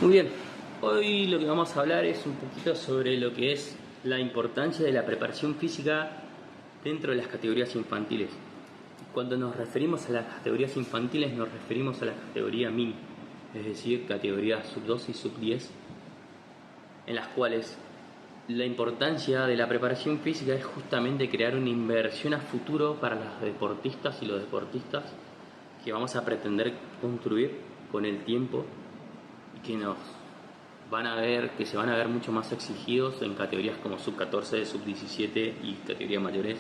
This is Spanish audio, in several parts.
Muy bien, hoy lo que vamos a hablar es un poquito sobre lo que es la importancia de la preparación física dentro de las categorías infantiles. Cuando nos referimos a las categorías infantiles nos referimos a la categoría mini, es decir, categorías sub 2 y sub 10, en las cuales la importancia de la preparación física es justamente crear una inversión a futuro para los deportistas y los deportistas que vamos a pretender construir con el tiempo y que se van a ver mucho más exigidos en categorías como sub 14, sub 17 y categorías mayores,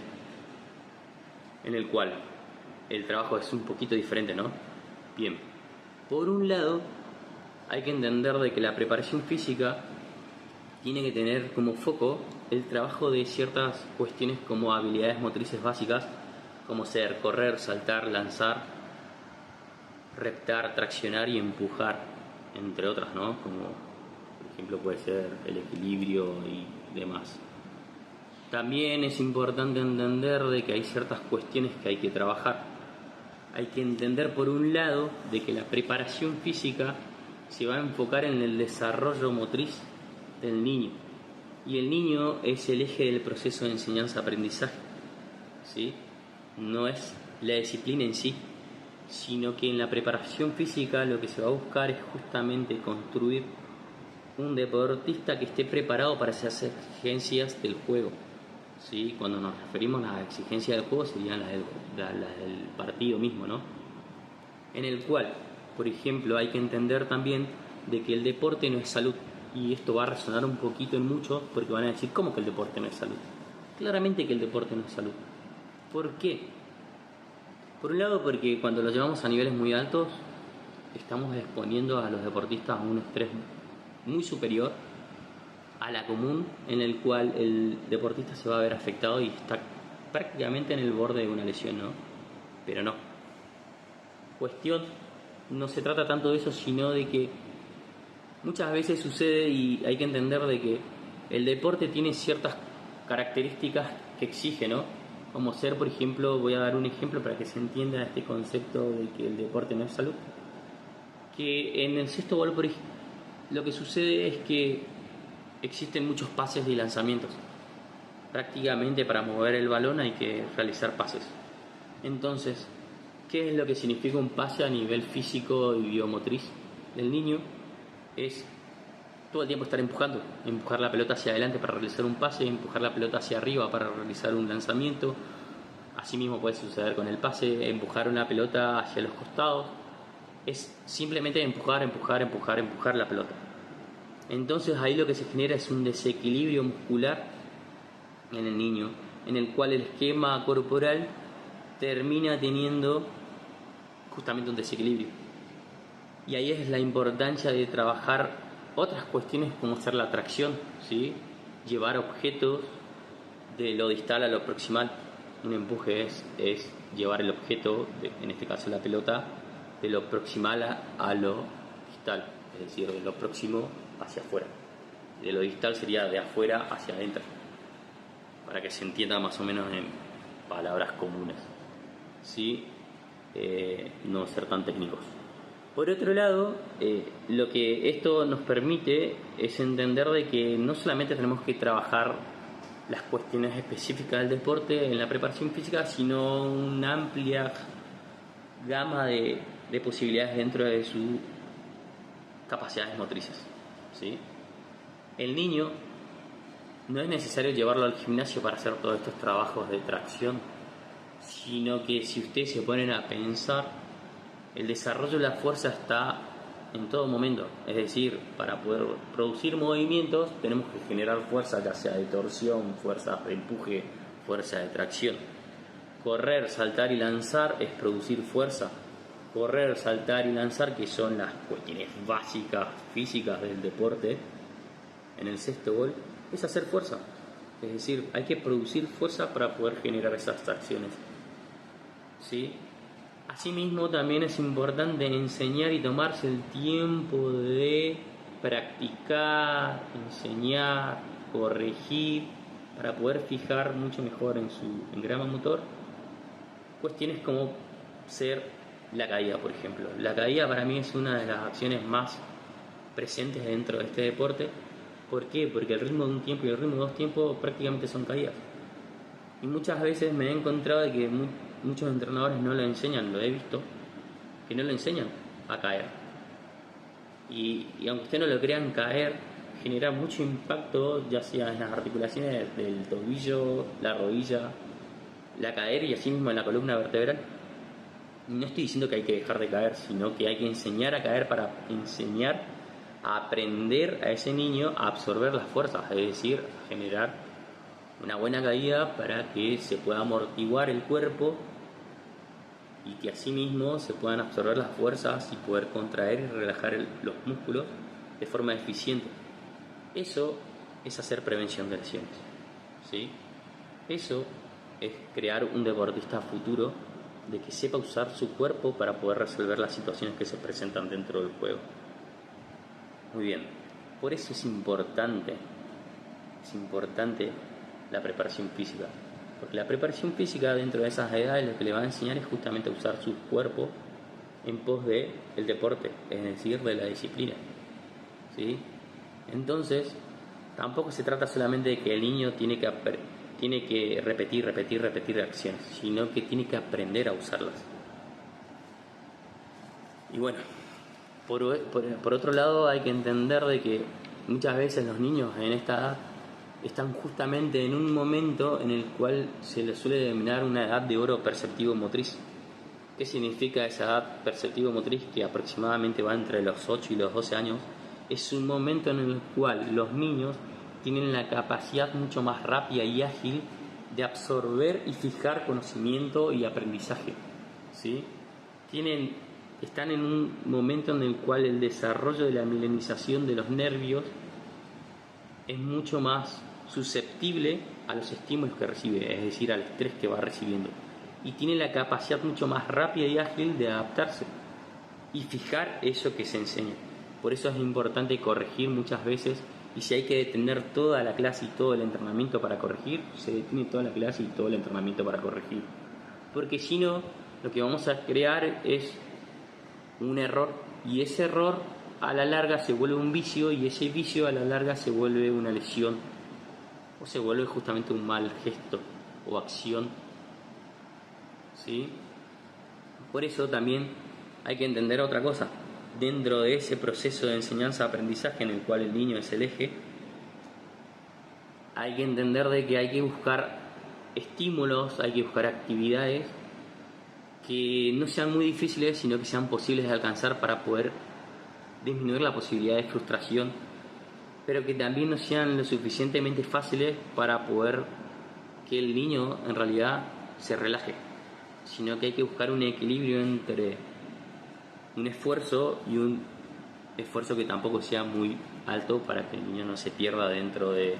en el cual el trabajo es un poquito diferente, ¿no? Bien, por un lado hay que entender de que la preparación física tiene que tener como foco el trabajo de ciertas cuestiones como habilidades motrices básicas, como ser correr, saltar, lanzar, reptar, traccionar y empujar, entre otras, ¿no? Como por ejemplo puede ser el equilibrio y demás. También es importante entender de que hay ciertas cuestiones que hay que trabajar. Hay que entender por un lado de que la preparación física se va a enfocar en el desarrollo motriz del niño, y el niño es el eje del proceso de enseñanza-aprendizaje, ¿sí? No es la disciplina en sí, sino que en la preparación física lo que se va a buscar es justamente construir un deportista que esté preparado para esas exigencias del juego, ¿sí? Cuando nos referimos a las exigencias del juego serían las del partido mismo, ¿no? En el cual, por ejemplo, hay que entender también de que el deporte no es salud. Y esto va a resonar un poquito en muchos porque van a decir, ¿cómo que el deporte no es salud? Claramente que el deporte no es salud. ¿Por qué? Por un lado porque cuando lo llevamos a niveles muy altos estamos exponiendo a los deportistas a un estrés muy superior a la común, en el cual el deportista se va a ver afectado y está prácticamente en el borde de una lesión, ¿no? Pero no. Cuestión, no se trata tanto de eso, sino de que muchas veces sucede y hay que entender de que el deporte tiene ciertas características que exige, ¿no? Como ser, por ejemplo, voy a dar un ejemplo para que se entienda este concepto de que el deporte no es salud. Que en el césped, por ejemplo, lo que sucede es que existen muchos pases y lanzamientos. Prácticamente para mover el balón hay que realizar pases. Entonces, ¿qué es lo que significa un pase a nivel físico y biomotriz del niño? Es todo el tiempo estar empujando, empujar la pelota hacia adelante para realizar un pase, empujar la pelota hacia arriba para realizar un lanzamiento. Asimismo puede suceder con el pase, empujar una pelota hacia los costados. Es simplemente empujar la pelota. Entonces ahí lo que se genera es un desequilibrio muscular en el niño, en el cual el esquema corporal termina teniendo justamente un desequilibrio. Y ahí es la importancia de trabajar otras cuestiones como ser la tracción, ¿sí? Llevar objetos de lo distal a lo proximal. Un empuje es llevar el objeto, en este caso la pelota, de lo proximal a lo distal, es decir, de lo próximo hacia afuera. De lo distal sería de afuera hacia adentro, para que se entienda más o menos en palabras comunes, ¿sí? No ser tan técnicos. Por otro lado, lo que esto nos permite es entender de que no solamente tenemos que trabajar las cuestiones específicas del deporte en la preparación física, sino una amplia gama de posibilidades dentro de sus capacidades motrices, ¿sí? El niño no es necesario llevarlo al gimnasio para hacer todos estos trabajos de tracción, sino que si ustedes se ponen a pensar, el desarrollo de la fuerza está en todo momento. Es decir, para poder producir movimientos tenemos que generar fuerza, ya sea de torsión, fuerza de empuje, fuerza de tracción. Correr, saltar y lanzar es producir fuerza. Correr, saltar y lanzar, que son las cuestiones básicas físicas del deporte en el césped, es hacer fuerza. Es decir, hay que producir fuerza para poder generar esas tracciones, ¿sí? Asimismo, también es importante enseñar y tomarse el tiempo de practicar, enseñar, corregir, para poder fijar mucho mejor en su engrama motor cuestiones como ser la caída, por ejemplo. La caída para mí es una de las acciones más presentes dentro de este deporte. ¿Por qué? Porque el ritmo de un tiempo y el ritmo de dos tiempos prácticamente son caídas. Y muchas veces me he encontrado de que muchos entrenadores no lo enseñan, lo he visto, que no lo enseñan a caer. Y aunque usted no lo crean, caer genera mucho impacto, ya sea en las articulaciones del tobillo, la rodilla, la cadera y así mismo en la columna vertebral. Y no estoy diciendo que hay que dejar de caer, sino que hay que enseñar a caer para enseñar a aprender a ese niño a absorber las fuerzas, es decir, a generar una buena caída para que se pueda amortiguar el cuerpo y que así mismo se puedan absorber las fuerzas y poder contraer y relajar los músculos de forma eficiente. Eso es hacer prevención de lesiones, ¿sí? Eso es crear un deportista futuro de que sepa usar su cuerpo para poder resolver las situaciones que se presentan dentro del juego. Muy bien, por eso es importante la preparación física, porque la preparación física dentro de esas edades lo que le va a enseñar es justamente a usar su cuerpo en pos del deporte, es decir, de la disciplina, ¿sí? Entonces, tampoco se trata solamente de que el niño tiene que repetir acciones, sino que tiene que aprender a usarlas. Y bueno, por otro lado hay que entender de que muchas veces los niños en esta edad están justamente en un momento en el cual se les suele denominar una edad de oro perceptivo motriz. ¿Qué significa esa edad perceptivo motriz? Que aproximadamente va entre los 8 y los 12 años. Es un momento en el cual los niños tienen la capacidad mucho más rápida y ágil de absorber y fijar conocimiento y aprendizaje, ¿sí? Están en un momento en el cual el desarrollo de la mielinización de los nervios es mucho más susceptible a los estímulos que recibe, es decir, al estrés que va recibiendo, y tiene la capacidad mucho más rápida y ágil de adaptarse y fijar eso que se enseña. Por eso es importante corregir muchas veces, y si hay que detener toda la clase y todo el entrenamiento para corregir, se detiene toda la clase y todo el entrenamiento para corregir, porque si no, lo que vamos a crear es un error, y ese error a la larga se vuelve un vicio, y ese vicio a la larga se vuelve una lesión o se vuelve justamente un mal gesto o acción, ¿sí? Por eso también hay que entender otra cosa. Dentro de ese proceso de enseñanza-aprendizaje en el cual el niño es el eje, hay que entender de que hay que buscar estímulos, hay que buscar actividades que no sean muy difíciles, sino que sean posibles de alcanzar para poder disminuir la posibilidad de frustración, pero que también no sean lo suficientemente fáciles para poder que el niño en realidad se relaje, sino que hay que buscar un equilibrio entre un esfuerzo y un esfuerzo que tampoco sea muy alto para que el niño no se pierda dentro del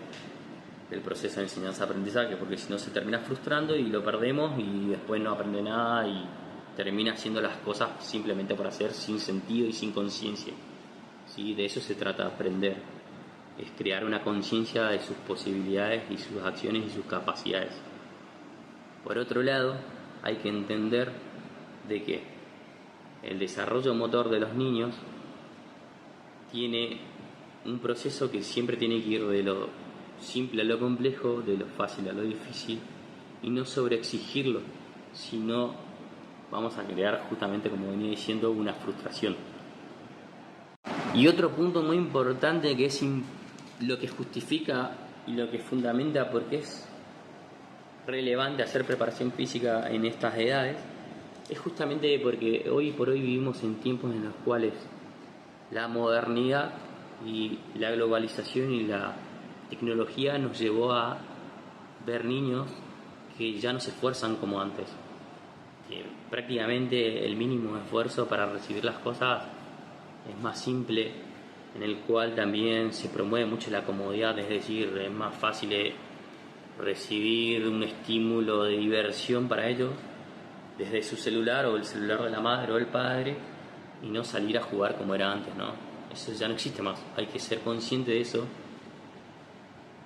proceso de enseñanza-aprendizaje, porque si no se termina frustrando y lo perdemos y después no aprende nada y termina haciendo las cosas simplemente por hacer, sin sentido y sin conciencia, ¿sí? De eso se trata, aprender, es crear una conciencia de sus posibilidades y sus acciones y sus capacidades. Por otro lado, hay que entender de que el desarrollo motor de los niños tiene un proceso que siempre tiene que ir de lo simple a lo complejo, de lo fácil a lo difícil, y no sobreexigirlo, sino vamos a crear justamente, como venía diciendo, una frustración. Y otro punto muy importante que es lo que justifica y lo que fundamenta por qué es relevante hacer preparación física en estas edades, es justamente porque hoy por hoy vivimos en tiempos en los cuales la modernidad y la globalización y la tecnología nos llevó a ver niños que ya no se esfuerzan como antes, que prácticamente el mínimo esfuerzo para recibir las cosas es más simple, en el cual también se promueve mucho la comodidad, es decir, es más fácil recibir un estímulo de diversión para ellos desde su celular o el celular de la madre o el padre, y no salir a jugar como era antes, ¿no? Eso ya no existe más, hay que ser consciente de eso,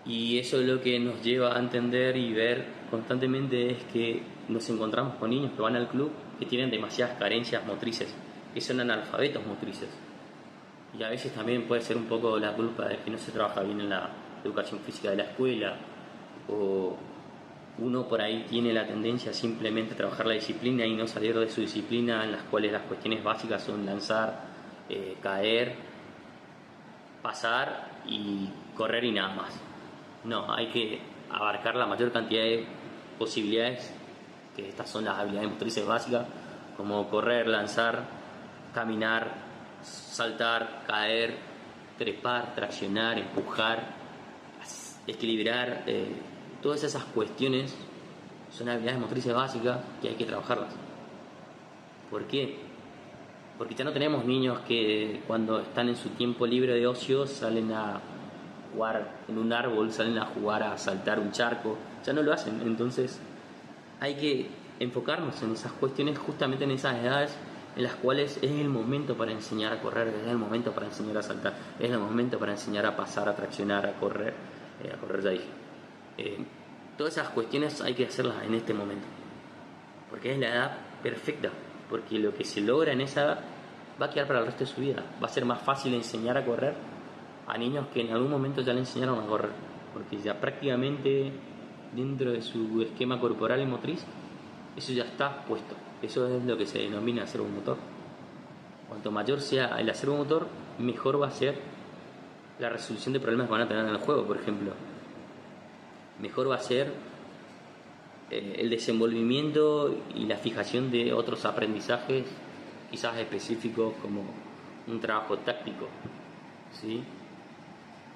y eso es lo que nos lleva a entender y ver constantemente es que nos encontramos con niños que van al club que tienen demasiadas carencias motrices, que son analfabetos motrices, Y a veces también puede ser un poco la culpa de que no se trabaja bien en la educación física de la escuela, o uno por ahí tiene la tendencia a simplemente trabajar la disciplina y no salir de su disciplina, en las cuales las cuestiones básicas son lanzar, caer, pasar y correr y nada más. No, hay que abarcar la mayor cantidad de posibilidades, que estas son las habilidades motrices básicas, como correr, lanzar, caminar, saltar, caer, trepar, traccionar, empujar, equilibrar. Todas esas cuestiones son habilidades motrices básicas que hay que trabajarlas. ¿Por qué? Porque ya no tenemos niños que cuando están en su tiempo libre de ocio salen a jugar en un árbol, salen a jugar a saltar un charco, ya no lo hacen. Entonces hay que enfocarnos en esas cuestiones, justamente en esas edades en las cuales es el momento para enseñar a correr, es el momento para enseñar a saltar, es el momento para enseñar a pasar, a traccionar, a correr ya dije. Todas esas cuestiones hay que hacerlas en este momento, porque es la edad perfecta, porque lo que se logra en esa edad va a quedar para el resto de su vida. Va a ser más fácil enseñar a correr a niños que en algún momento ya le enseñaron a correr, porque ya prácticamente dentro de su esquema corporal y motriz eso ya está puesto. Eso es lo que se denomina acervo motor. Cuanto mayor sea el acervo motor, mejor va a ser la resolución de problemas que van a tener en el juego, por ejemplo. Mejor va a ser el desenvolvimiento y la fijación de otros aprendizajes quizás específicos, como un trabajo táctico, ¿sí?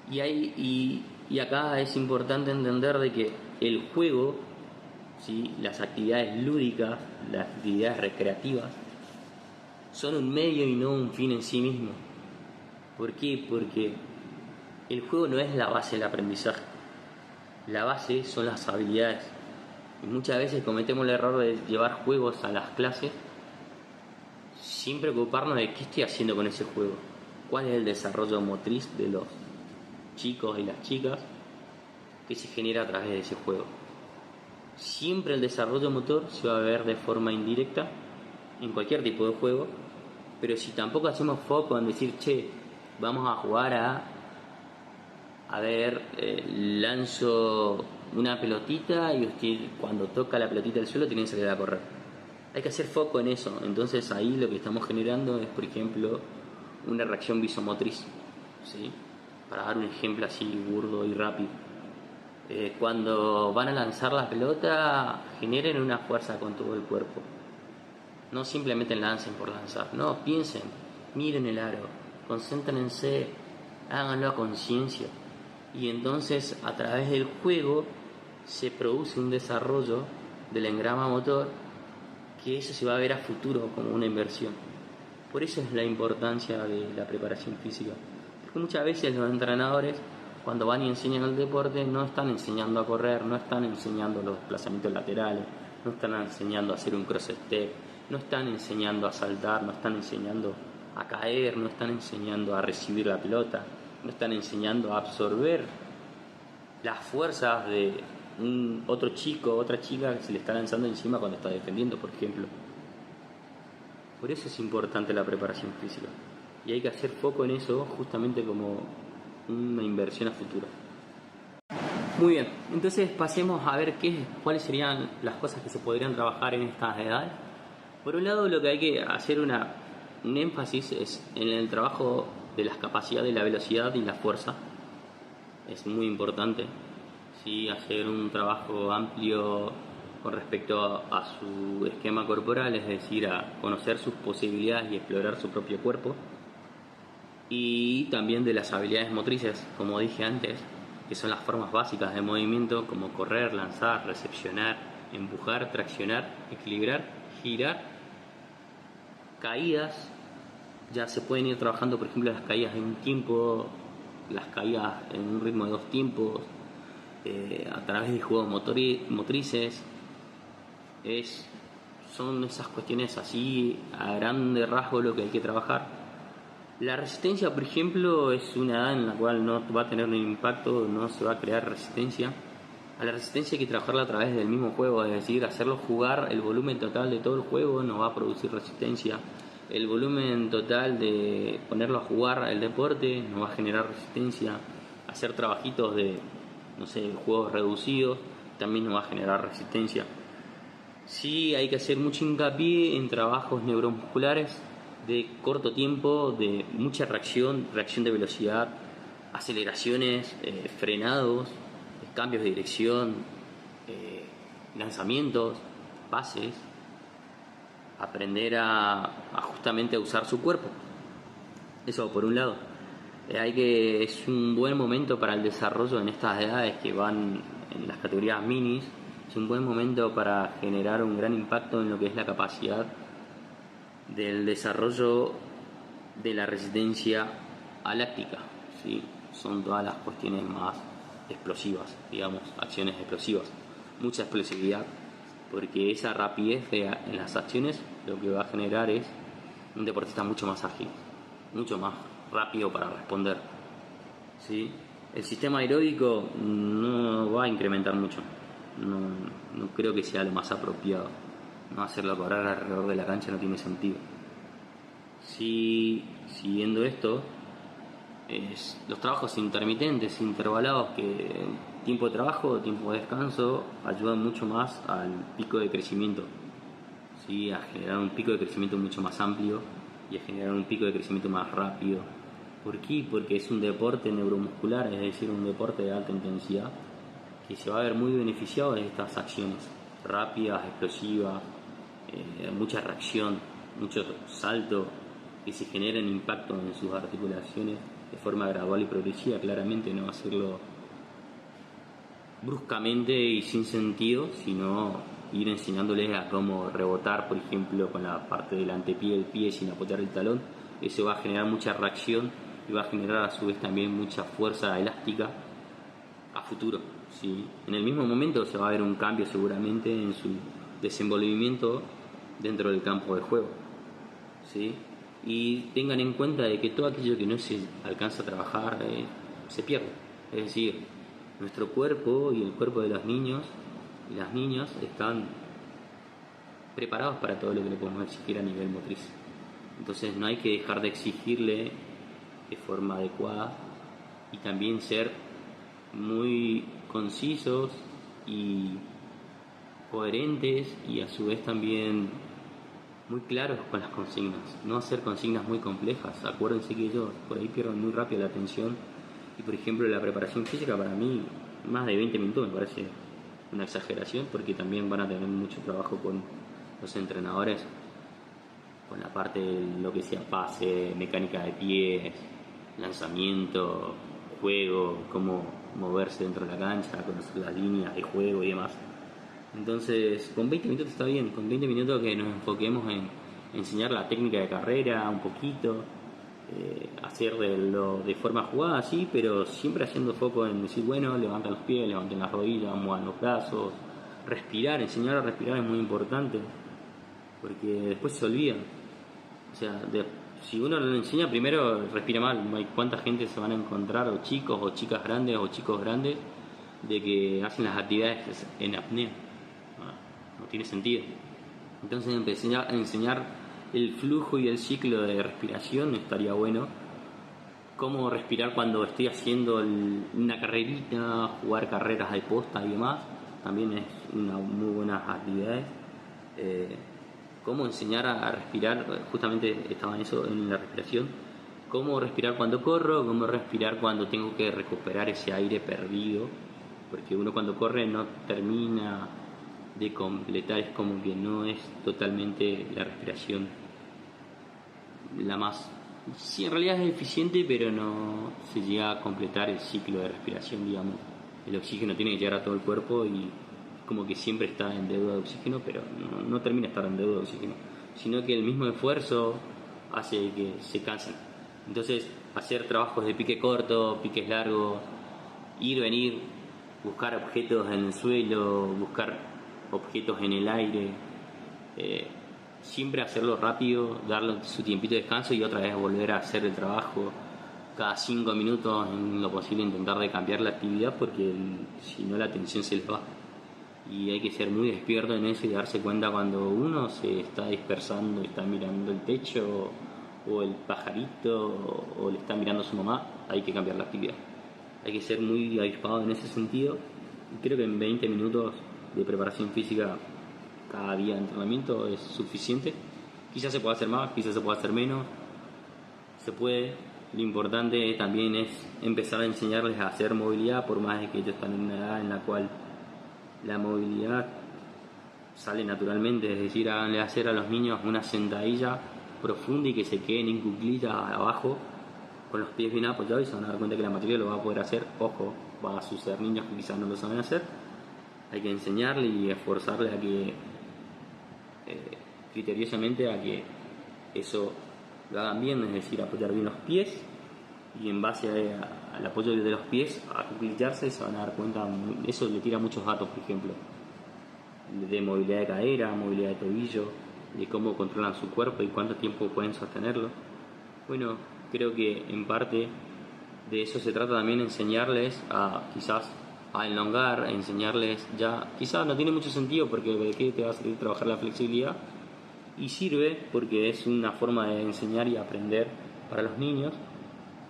Y acá es importante entender de que el juego, ¿sí?, las actividades lúdicas, las actividades recreativas, son un medio y no un fin en sí mismo. ¿Por qué? Porque el juego no es la base del aprendizaje. La base son las habilidades. Y muchas veces cometemos el error de llevar juegos a las clases sin preocuparnos de qué estoy haciendo con ese juego. ¿Cuál es el desarrollo motriz de los chicos y las chicas que se genera a través de ese juego? Siempre el desarrollo motor se va a ver de forma indirecta en cualquier tipo de juego, pero si tampoco hacemos foco en decir, che, vamos a jugar a ver, lanzo una pelotita y usted cuando toca la pelotita del suelo tiene que salir a correr. Hay que hacer foco en eso. Entonces ahí lo que estamos generando es, por ejemplo, una reacción visomotriz, ¿sí? Para dar un ejemplo así burdo y rápido. Cuando van a lanzar la pelota, generen una fuerza con todo el cuerpo. No simplemente lancen por lanzar. No, piensen, miren el aro, concéntrense, háganlo a conciencia. Y entonces a través del juego se produce un desarrollo del engrama motor, que eso se va a ver a futuro como una inversión. Por eso es la importancia de la preparación física, porque muchas veces los entrenadores, cuando van y enseñan el deporte, no están enseñando a correr, no están enseñando los desplazamientos laterales, no están enseñando a hacer un cross step, no están enseñando a saltar, no están enseñando a caer, no están enseñando a recibir la pelota, no están enseñando a absorber las fuerzas de otro chico, otra chica que se le está lanzando encima cuando está defendiendo, por ejemplo. Por eso es importante la preparación física, y hay que hacer foco en eso justamente como una inversión a futuro. Muy bien, entonces pasemos a ver cuáles serían las cosas que se podrían trabajar en estas edades. Por un lado, lo que hay que hacer un énfasis es en el trabajo de las capacidades, la velocidad y la fuerza. Es muy importante, ¿sí?, hacer un trabajo amplio con respecto a su esquema corporal, es decir, a conocer sus posibilidades y explorar su propio cuerpo. Y también de las habilidades motrices, como dije antes, que son las formas básicas de movimiento, como correr, lanzar, recepcionar, empujar, traccionar, equilibrar, girar, caídas. Ya se pueden ir trabajando, por ejemplo, las caídas en un tiempo, las caídas en un ritmo de 2 tiempos, a través de juegos motrices. Son esas cuestiones así a grande rasgo lo que hay que trabajar. La resistencia, por ejemplo, es una edad en la cual no va a tener un impacto, no se va a crear resistencia. A la resistencia hay que trabajarla a través del mismo juego, es decir, hacerlo jugar el volumen total de todo el juego no va a producir resistencia. el volumen total de ponerlo a jugar el deporte nos va a generar resistencia. Hacer trabajitos de, no sé, juegos reducidos también nos va a generar resistencia. Sí, hay que hacer mucho hincapié en trabajos neuromusculares de corto tiempo, de mucha reacción de velocidad, aceleraciones, frenados, cambios de dirección, lanzamientos, pases, aprender a justamente a usar su cuerpo. Eso por un lado. Es un buen momento para el desarrollo en estas edades que van en las categorías minis. Es un buen momento para generar un gran impacto en lo que es la capacidad del desarrollo de la resistencia aláctica, ¿sí? Son todas las cuestiones más explosivas, digamos, acciones explosivas, mucha explosividad, porque esa rapidez en las acciones lo que va a generar es un deportista mucho más ágil, mucho más rápido para responder, ¿sí? El sistema aeróbico no va a incrementar mucho, no creo que sea lo más apropiado. No hacerlo correr alrededor de la cancha no tiene sentido. Sí, siguiendo esto, los trabajos intermitentes, intervalados, que tiempo de trabajo, tiempo de descanso, ayudan mucho más al pico de crecimiento, ¿sí? A generar un pico de crecimiento mucho más amplio y a generar un pico de crecimiento más rápido. ¿Por qué? Porque es un deporte neuromuscular, es decir, un deporte de alta intensidad que se va a ver muy beneficiado de estas acciones rápidas, explosivas, mucha reacción, mucho salto, que se generen impacto en sus articulaciones de forma gradual y progresiva. Claramente no hacerlo bruscamente y sin sentido, sino ir enseñándoles a cómo rebotar, por ejemplo, con la parte del antepié del pie sin apoyar el talón. Eso va a generar mucha reacción y va a generar a su vez también mucha fuerza elástica a futuro, ¿sí? En el mismo momento se va a ver un cambio seguramente en su desenvolvimiento dentro del campo de juego, ¿sí? Y tengan en cuenta de que todo aquello que no se alcanza a trabajar se pierde. Es decir, nuestro cuerpo y el cuerpo de los niños y las niñas están preparados para todo lo que le podemos exigir a nivel motriz. Entonces no hay que dejar de exigirle de forma adecuada y también ser muy concisos y coherentes y a su vez también muy claros con las consignas, no hacer consignas muy complejas. Acuérdense que ellos por ahí pierden muy rápido la atención y por ejemplo la preparación física para mí más de 20 minutos me parece una exageración, porque también van a tener mucho trabajo con los entrenadores con la parte de lo que sea pase, mecánica de pies, lanzamiento, juego, cómo moverse dentro de la cancha, conocer las líneas de juego y demás. Entonces, con 20 minutos está bien, con 20 minutos que nos enfoquemos en enseñar la técnica de carrera un poquito, hacerlo de forma jugada, sí, pero siempre haciendo foco en decir, bueno, levanten los pies, levanten las rodillas, muevan los brazos, respirar, enseñar a respirar es muy importante, porque después se olvida. O sea, si uno lo enseña primero, respira mal. ¿Cuánta gente se van a encontrar, o chicos o chicas grandes o chicos grandes, de que hacen las actividades en apnea? No tiene sentido. Entonces empecé a enseñar el flujo y el ciclo de respiración. Estaría bueno cómo respirar cuando estoy haciendo una carrerita, jugar carreras de posta y demás. También es una muy buena actividad. Cómo enseñar a respirar, justamente estaba en eso, en la respiración. Cómo respirar cuando corro, cómo respirar cuando tengo que recuperar ese aire perdido, porque uno cuando corre no termina de completar, es como que no es totalmente la respiración la más... Sí, en realidad es eficiente, pero no se llega a completar el ciclo de respiración, digamos. El oxígeno tiene que llegar a todo el cuerpo y como que siempre está en deuda de oxígeno, pero no termina de estar en deuda de oxígeno, sino que el mismo esfuerzo hace que se cansen. Entonces, hacer trabajos de pique corto, piques largos, ir, venir, buscar objetos en el suelo, buscar objetos en el aire, siempre hacerlo rápido, darle su tiempito de descanso y otra vez volver a hacer el trabajo cada 5 minutos, en lo posible intentar de cambiar la actividad, porque si no la atención se les va. y hay que ser muy despierto en eso y darse cuenta cuando uno se está dispersando, está mirando el techo o el pajarito o le está mirando a su mamá, hay que cambiar la actividad. Hay que ser muy avispado en ese sentido y creo que en 20 minutos de preparación física cada día de entrenamiento es suficiente. Quizás se puede hacer más, quizás se puede hacer menos, se puede. Lo importante también es empezar a enseñarles a hacer movilidad, por más de que ellos están en una edad en la cual la movilidad sale naturalmente, es decir, háganle hacer a los niños una sentadilla profunda y que se queden en cuclillas abajo con los pies bien apoyados y se van a dar cuenta que la mayoría lo va a poder hacer. Ojo, van a suceder niños que quizás no lo saben hacer. Hay que enseñarle y esforzarle a que criteriosamente a que eso lo hagan bien, es decir, apoyar bien los pies y en base al apoyo de los pies a cuclillarse se van a dar cuenta. Eso le tira muchos datos, por ejemplo, de movilidad de cadera, movilidad de tobillo, de cómo controlan su cuerpo y cuánto tiempo pueden sostenerlo. Bueno, creo que en parte de eso se trata también, enseñarles a quizás a elongar, a enseñarles ya, quizás no tiene mucho sentido porque de qué te va a servir trabajar la flexibilidad, y sirve porque es una forma de enseñar y aprender para los niños,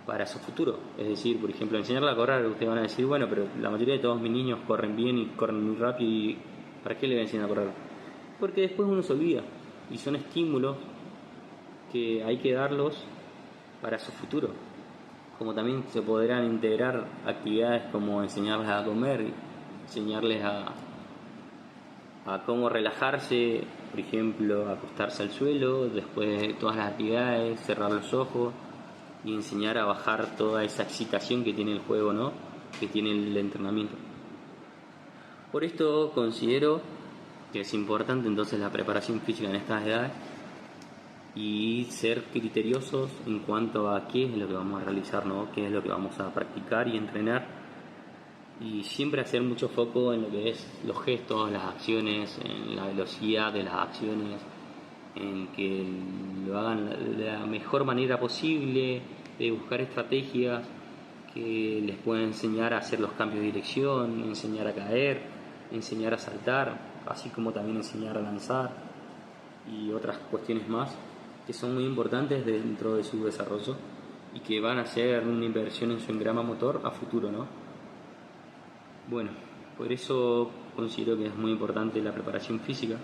para su futuro. Es decir, por ejemplo, enseñarle a correr, ustedes van a decir, bueno, pero la mayoría de todos mis niños corren bien y corren muy rápido, y ¿para qué le voy a enseñar a correr? Porque después uno se olvida, y son estímulos que hay que darlos para su futuro. Como también se podrán integrar actividades como enseñarles a comer, enseñarles a cómo relajarse, por ejemplo, acostarse al suelo, después de todas las actividades, cerrar los ojos y enseñar a bajar toda esa excitación que tiene el juego, ¿no? Que tiene el entrenamiento. Por esto considero que es importante entonces la preparación física en estas edades y ser criteriosos en cuanto a qué es lo que vamos a realizar, ¿no? Qué es lo que vamos a practicar y entrenar, y siempre hacer mucho foco en lo que es los gestos, las acciones, en la velocidad de las acciones, en que lo hagan de la mejor manera posible, de buscar estrategias que les puedan enseñar a hacer los cambios de dirección, enseñar a caer, enseñar a saltar, así como también enseñar a lanzar y otras cuestiones más que son muy importantes dentro de su desarrollo y que van a ser una inversión en su engrama motor a futuro, ¿no? Bueno, por eso considero que es muy importante la preparación física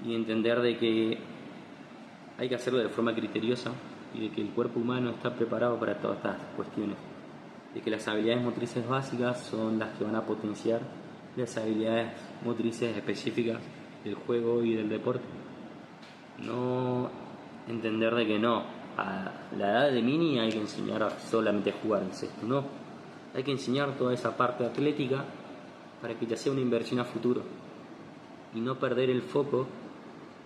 y entender de que hay que hacerlo de forma criteriosa y de que el cuerpo humano está preparado para todas estas cuestiones, de que las habilidades motrices básicas son las que van a potenciar las habilidades motrices específicas del juego y del deporte. No entender de que no, a la edad de mini hay que enseñar a solamente jugar el cesto, no. Hay que enseñar toda esa parte atlética para que ya sea una inversión a futuro y no perder el foco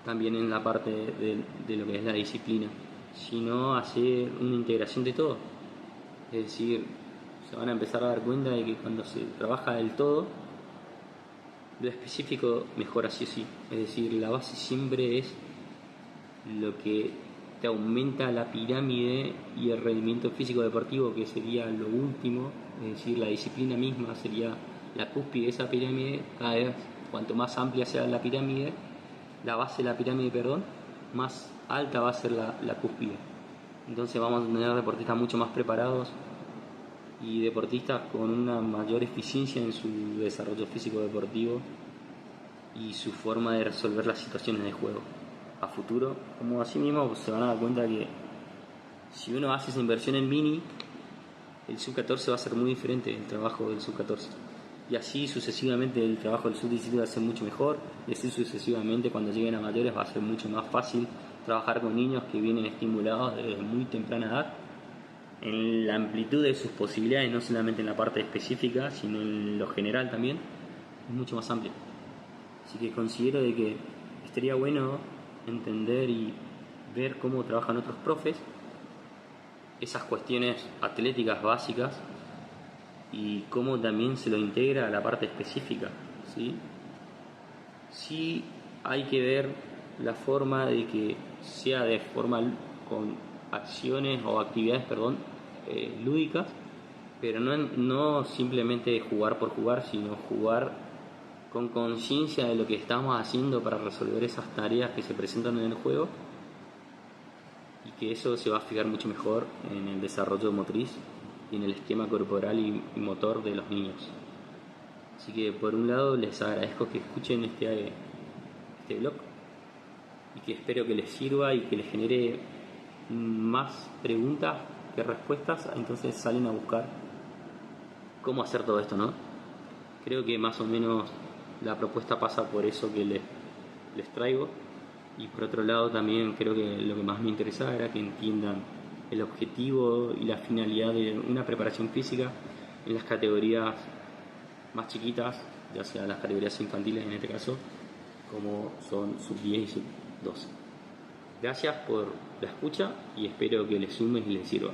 también en la parte de lo que es la disciplina, sino hacer una integración de todo. Es decir, se van a empezar a dar cuenta de que cuando se trabaja del todo, lo específico mejora sí o sí. Es decir, la base siempre es lo que te aumenta la pirámide y el rendimiento físico deportivo, que sería lo último, es decir, la disciplina misma sería la cúspide de esa pirámide. Cada vez, cuanto más amplia sea la pirámide, la base de la pirámide, perdón, más alta va a ser la cúspide. Entonces vamos a tener deportistas mucho más preparados y deportistas con una mayor eficiencia en su desarrollo físico deportivo y su forma de resolver las situaciones de juego a futuro. Como así mismo se van a dar cuenta que si uno hace esa inversión en mini, el sub-14 va a ser muy diferente del trabajo del sub-14, y así sucesivamente el trabajo del sub-17 va a ser mucho mejor, y así sucesivamente cuando lleguen a mayores va a ser mucho más fácil trabajar con niños que vienen estimulados desde muy temprana edad en la amplitud de sus posibilidades, no solamente en la parte específica sino en lo general también, es mucho más amplio. Así que considero de que estaría bueno entender y ver cómo trabajan otros profes esas cuestiones atléticas básicas y cómo también se lo integra a la parte específica, ¿sí? Sí hay que ver la forma de que sea de forma con acciones o actividades, lúdicas, pero no simplemente jugar por jugar, sino jugar con conciencia de lo que estamos haciendo para resolver esas tareas que se presentan en el juego, y que eso se va a fijar mucho mejor en el desarrollo motriz y en el esquema corporal y motor de los niños. Así que por un lado les agradezco que escuchen este blog, y que espero que les sirva y que les genere más preguntas que respuestas. Entonces salen a buscar cómo hacer todo esto, ¿no? Creo que más o menos la propuesta pasa por eso que les traigo. Y por otro lado también creo que lo que más me interesaba era que entiendan el objetivo y la finalidad de una preparación física en las categorías más chiquitas, ya sea las categorías infantiles en este caso, como son sub 10 y sub 12. Gracias por la escucha y espero que les sume y les sirva.